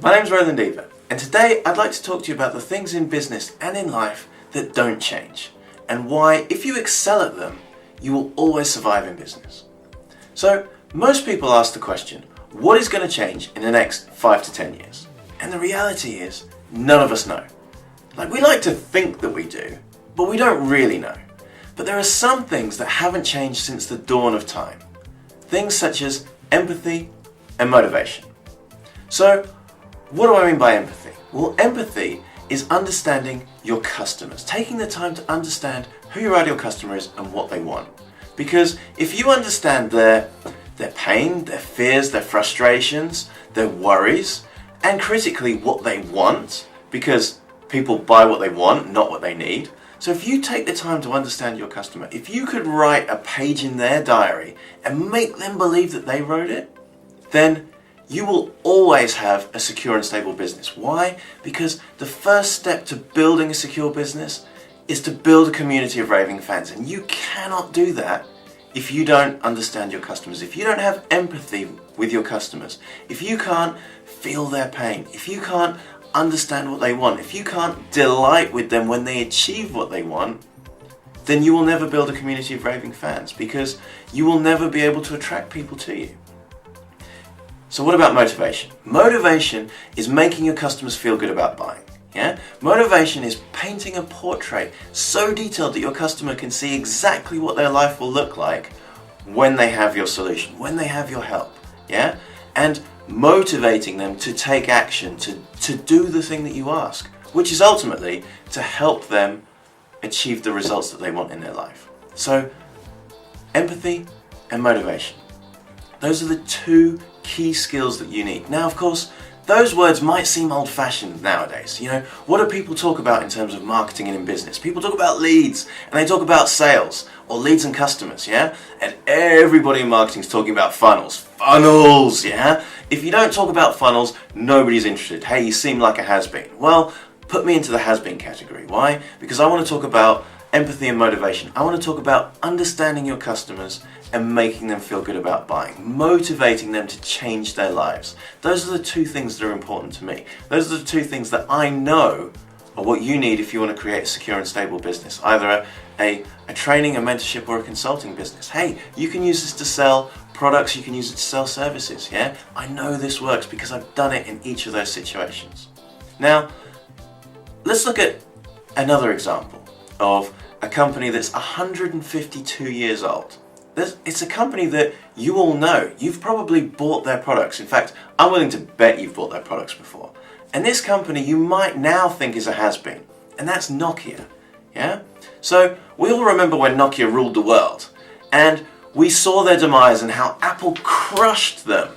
My name's Roland Eva, and today I'd like to talk to you about the things in business and in life that don't change, and why, if you excel at them, you will always survive in business. So, most people ask the question, what is going to change in the next 5 to 10 years? And the reality is, none of us know. We like to think that we do, but we don't really know. But there are some things that haven't changed since the dawn of time. Things such as empathy and motivation. So, what do I mean by empathy? Well, empathy is understanding your customers, taking the time to understand who your ideal customer is and what they want. Because if you understand their pain, their fears, their frustrations, their worries, and critically what they want, because people buy what they want, not what they need. So if you take the time to understand your customer, if you could write a page in their diary and make them believe that they wrote it, then you will always have a secure and stable business. Why? Because the first step to building a secure business is to build a community of raving fans. And you cannot do that if you don't understand your customers, if you don't have empathy with your customers, if you can't feel their pain, if you can't understand what they want, if you can't delight with them when they achieve what they want, then you will never build a community of raving fans, because you will never be able to attract people to you. So what about motivation? Motivation is making your customers feel good about buying. Yeah? Motivation is painting a portrait so detailed that your customer can see exactly what their life will look like when they have your solution, when they have your help. Yeah? And motivating them to take action, to do the thing that you ask, which is ultimately to help them achieve the results that they want in their life. So, empathy and motivation. Those are the two key skills that you need. Now, of course, those words might seem old-fashioned nowadays. What do people talk about in terms of marketing and in business? People talk about leads, and they talk about sales, or leads and customers, yeah? And everybody in marketing is talking about funnels. Funnels, yeah? If you don't talk about funnels, nobody's interested. Hey, you seem like a has-been. Well, put me into the has-been category. Why? Because I want to talk about empathy and motivation. I want to talk about understanding your customers and making them feel good about buying, motivating them to change their lives. Those are the two things that are important to me. Those are the two things that I know are what you need if you want to create a secure and stable business, either a training, a mentorship, or a consulting business. Hey, you can use this to sell products, you can use it to sell services, yeah? I know this works because I've done it in each of those situations. Now, let's look at another example of a company that's 152 years old. It's a company that you all know. You've probably bought their products. In fact, I'm willing to bet you've bought their products before. And this company you might now think is a has-been, and that's Nokia. Yeah? So we all remember when Nokia ruled the world, and we saw their demise and how Apple crushed them.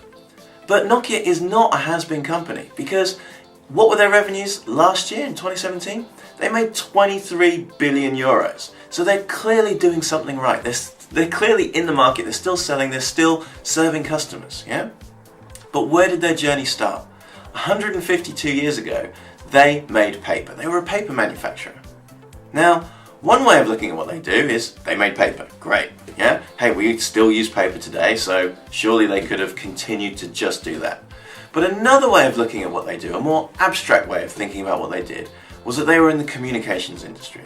But Nokia is not a has-been company, because what were their revenues last year in 2017? They made 23 billion euros. So they're clearly doing something right. They're clearly in the market, they're still selling, they're still serving customers, yeah? But where did their journey start? 152 years ago, they made paper. They were a paper manufacturer. Now, one way of looking at what they do is they made paper. Great, yeah? Hey, we still use paper today, so surely they could have continued to just do that. But another way of looking at what they do, a more abstract way of thinking about what they did, was that they were in the communications industry.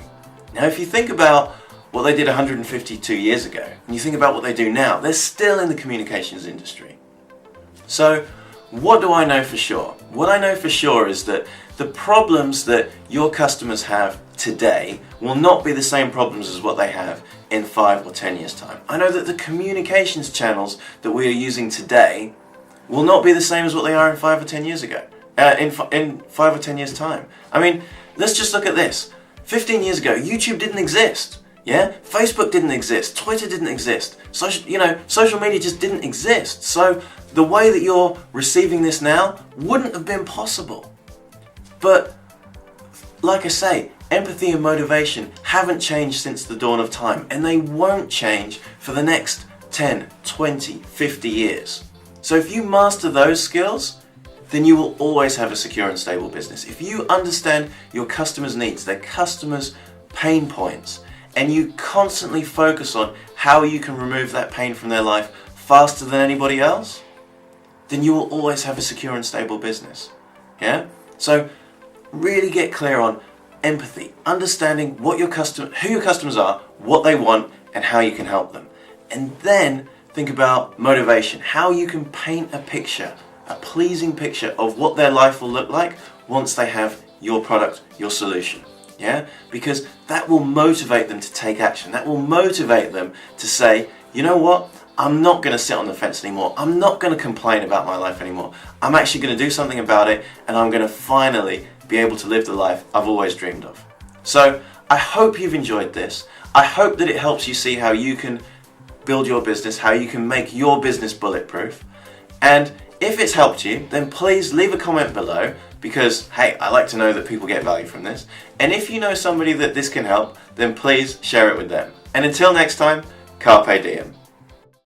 Now, if you think about what they did 152 years ago, and you think about what they do now, they're still in the communications industry. So, what do I know for sure? What I know for sure is that the problems that your customers have today will not be the same problems as what they have in 5 or 10 years' time. I know that the communications channels that we are using today will not be the same as what they are in 5 or 10 years ago. In 5 or 10 years' time. I mean, let's just look at this. 15 years ago, YouTube didn't exist. Yeah, Facebook didn't exist, Twitter didn't exist, social media just didn't exist. So the way that you're receiving this now wouldn't have been possible. But like I say, empathy and motivation haven't changed since the dawn of time, and they won't change for the next 10, 20, 50 years. So if you master those skills, then you will always have a secure and stable business. If you understand your customers' needs, their customers' pain points, and you constantly focus on how you can remove that pain from their life faster than anybody else, then you will always have a secure and stable business. Yeah? So really get clear on empathy, understanding what your who your customers are, what they want, and how you can help them. And then think about motivation, how you can paint a picture, a pleasing picture of what their life will look like once they have your product, your solution. Yeah? Because that will motivate them to take action. That will motivate them to say, you know what? I'm not going to sit on the fence anymore. I'm not going to complain about my life anymore. I'm actually going to do something about it, and I'm going to finally be able to live the life I've always dreamed of. So I hope you've enjoyed this. I hope that it helps you see how you can build your business, how you can make your business bulletproof. And if it's helped you, then please leave a comment below, because hey, I like to know that people get value from this. And if you know somebody that this can help, then please share it with them. And until next time, Carpe Diem.